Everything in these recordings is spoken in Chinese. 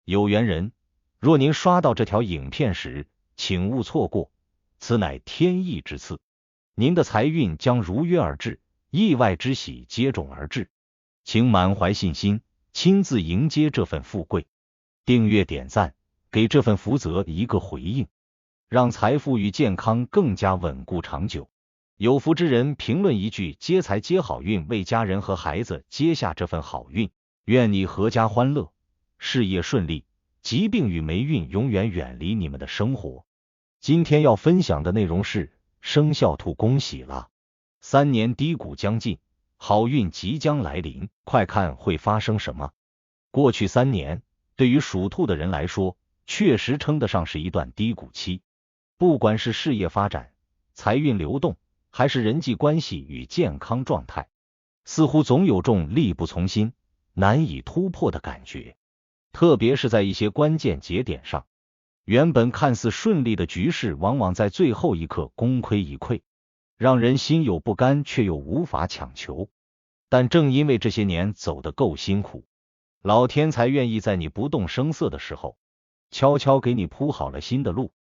有缘人，若您刷到这条影片时，请勿错过，此乃天意之赐，您的财运将如约而至，意外之喜接踵而至，请满怀信心，亲自迎接这份富贵。订阅点赞，给这份福泽一个回应，让财富与健康更加稳固长久。有福之人评论一句接财接好运，为家人和孩子接下这份好运，愿你阖家欢乐，事业顺利，疾病与霉运永远远离你们的生活。今天要分享的内容是生肖兔恭喜了，3年低谷将近，好运即将来临，快看会发生什么。过去3年对于属兔的人来说，确实称得上是一段低谷期，不管是事业发展、财运流动，还是人际关系与健康状态，似乎总有种力不从心，难以突破的感觉。特别是在一些关键节点上，原本看似顺利的局势，往往在最后一刻功亏一篑，让人心有不甘，却又无法强求。但正因为这些年走得够辛苦，老天才愿意在你不动声色的时候，悄悄给你铺好了新的路。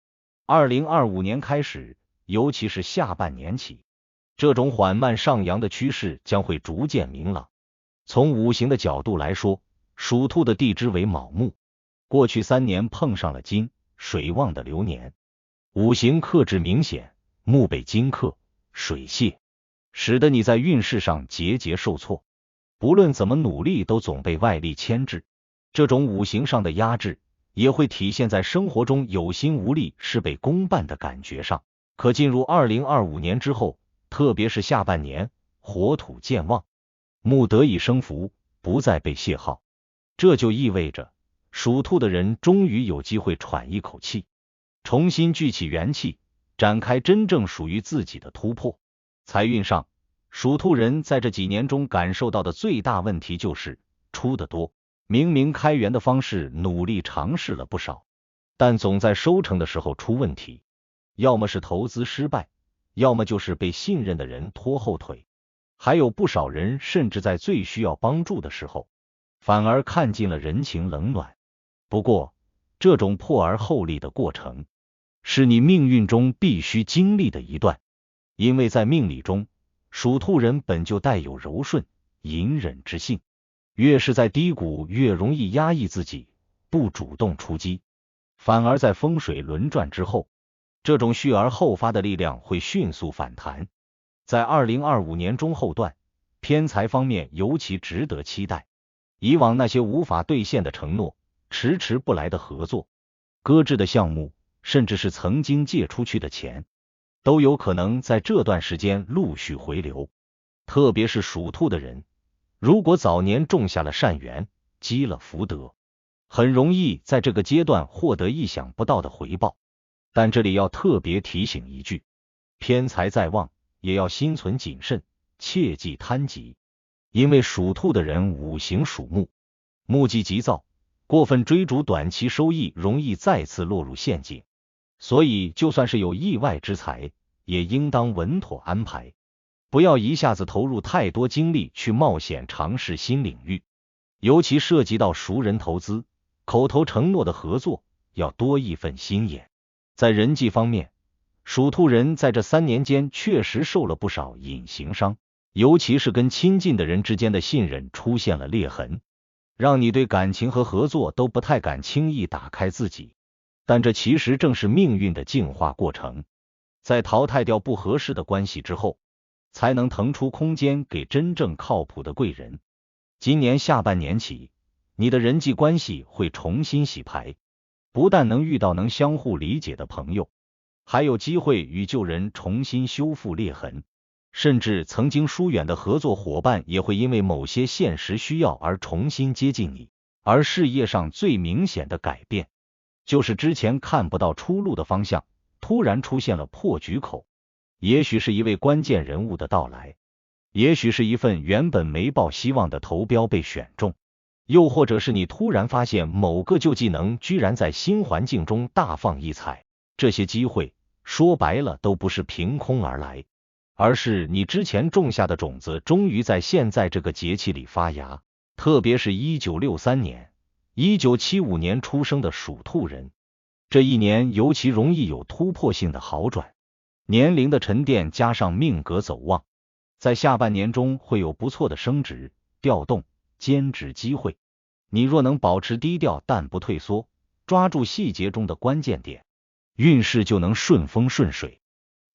2025年开始，尤其是下半年起，这种缓慢上扬的趋势将会逐渐明朗。从五行的角度来说，属兔的地支为卯木，过去3年碰上了金水旺的流年，五行克制明显，木被金克，水泄，使得你在运势上节节受挫，不论怎么努力都总被外力牵制。这种五行上的压制也会体现在生活中有心无力，事倍功半的感觉上。可进入2025年之后，特别是下半年，火土渐旺，木得以生福，不再被泄耗，这就意味着属兔的人终于有机会喘一口气，重新聚起元气，展开真正属于自己的突破。财运上，属兔人在这几年中感受到的最大问题就是出得多，明明开源的方式努力尝试了不少，但总在收成的时候出问题，要么是投资失败，要么就是被信任的人拖后腿，还有不少人甚至在最需要帮助的时候，反而看尽了人情冷暖。不过，这种破而后立的过程，是你命运中必须经历的一段，因为在命理中，属兔人本就带有柔顺、隐忍之性，越是在低谷，越容易压抑自己，不主动出击，反而在风水轮转之后，这种蓄而后发的力量会迅速反弹。在2025年中后段，偏财方面尤其值得期待。以往那些无法兑现的承诺，迟迟不来的合作，搁置的项目，甚至是曾经借出去的钱，都有可能在这段时间陆续回流。特别是属兔的人，如果早年种下了善缘，积了福德，很容易在这个阶段获得意想不到的回报。但这里要特别提醒一句，偏财在望，也要心存谨慎，切忌贪急。因为属兔的人五行属木，目积急躁，过分追逐短期收益，容易再次落入陷阱。所以就算是有意外之财，也应当稳妥安排，不要一下子投入太多精力去冒险尝试新领域。尤其涉及到熟人投资、口头承诺的合作，要多一份心眼。在人际方面，属兔人在这3年间确实受了不少隐形伤，尤其是跟亲近的人之间的信任出现了裂痕，让你对感情和合作都不太敢轻易打开自己。但这其实正是命运的进化过程，在淘汰掉不合适的关系之后，才能腾出空间给真正靠谱的贵人。今年下半年起，你的人际关系会重新洗牌，不但能遇到能相互理解的朋友，还有机会与旧人重新修复裂痕。甚至曾经疏远的合作伙伴也会因为某些现实需要而重新接近你。而事业上最明显的改变，就是之前看不到出路的方向，突然出现了破局口。也许是一位关键人物的到来，也许是一份原本没抱希望的投标被选中，又或者是你突然发现某个旧技能居然在新环境中大放异彩。这些机会说白了都不是凭空而来，而是你之前种下的种子终于在现在这个节气里发芽。特别是1963年， 1975年出生的属兔人，这一年尤其容易有突破性的好转，年龄的沉淀加上命格走旺，在下半年中会有不错的升职、调动、兼职机会。你若能保持低调但不退缩，抓住细节中的关键点，运势就能顺风顺水。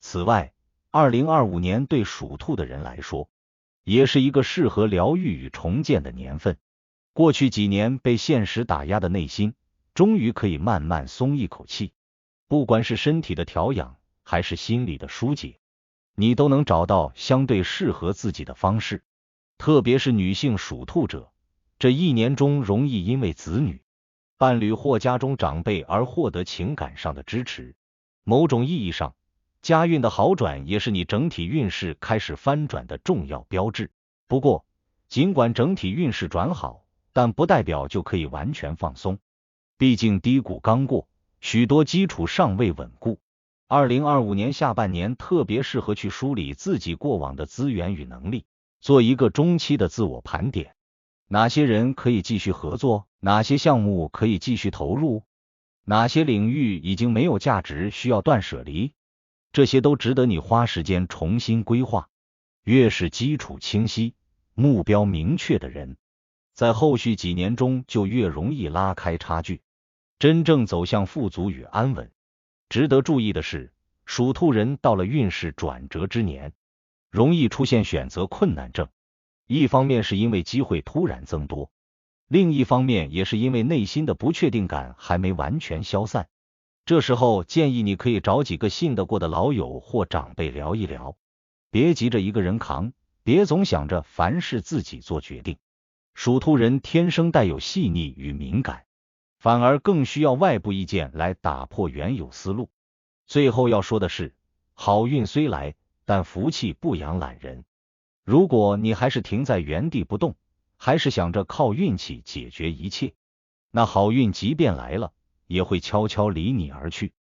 此外，2025年对属兔的人来说，也是一个适合疗愈与重建的年份。过去几年被现实打压的内心，终于可以慢慢松一口气。不管是身体的调养，还是心理的疏解，你都能找到相对适合自己的方式。特别是女性属兔者，这一年中容易因为子女、伴侣或家中长辈而获得情感上的支持。某种意义上，家运的好转也是你整体运势开始翻转的重要标志。不过，尽管整体运势转好，但不代表就可以完全放松。毕竟低谷刚过，许多基础尚未稳固。2025年下半年特别适合去梳理自己过往的资源与能力，做一个中期的自我盘点。哪些人可以继续合作？哪些项目可以继续投入？哪些领域已经没有价值，需要断舍离？这些都值得你花时间重新规划。越是基础清晰、目标明确的人，在后续几年中就越容易拉开差距，真正走向富足与安稳。值得注意的是，属兔人到了运势转折之年，容易出现选择困难症。一方面是因为机会突然增多，另一方面也是因为内心的不确定感还没完全消散。这时候建议你可以找几个信得过的老友或长辈聊一聊，别急着一个人扛，别总想着凡事自己做决定。属兔人天生带有细腻与敏感，反而更需要外部意见来打破原有思路。最后要说的是，好运虽来，但福气不养懒人。如果你还是停在原地不动，还是想着靠运气解决一切，那好运即便来了，也会悄悄离你而去。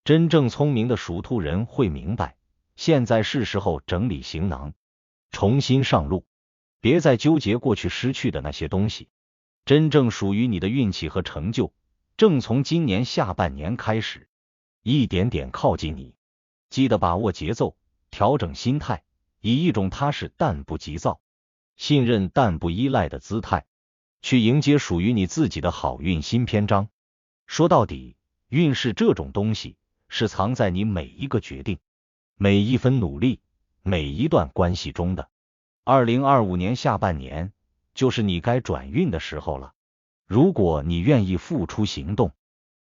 真正聪明的属兔人会明白，现在是时候整理行囊，重新上路，别再纠结过去失去的那些东西。真正属于你的运气和成就，正从今年下半年开始，一点点靠近你。记得把握节奏，调整心态，以一种踏实但不急躁、信任但不依赖的姿态，去迎接属于你自己的好运新篇章。说到底，运势这种东西，是藏在你每一个决定、每一分努力、每一段关系中的。2025年下半年，就是你该转运的时候了。如果你愿意付出行动，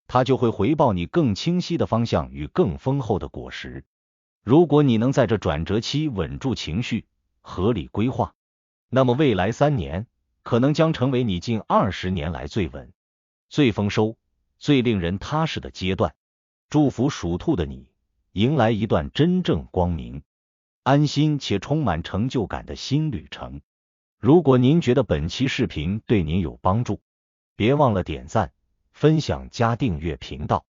它就会回报你更清晰的方向与更丰厚的果实。如果你能在这转折期稳住情绪，合理规划，那么未来3年可能将成为你近20年来最稳、最丰收、最令人踏实的阶段。祝福属兔的你，迎来一段真正光明、安心且充满成就感的新旅程。如果您觉得本期视频对您有帮助，别忘了点赞、分享加订阅频道。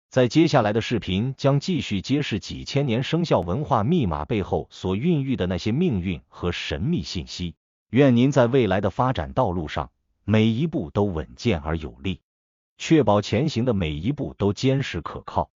在接下来的视频将继续揭示几千年生肖文化密码背后所孕育的那些命运和神秘信息。愿您在未来的发展道路上，每一步都稳健而有力，确保前行的每一步都坚实可靠。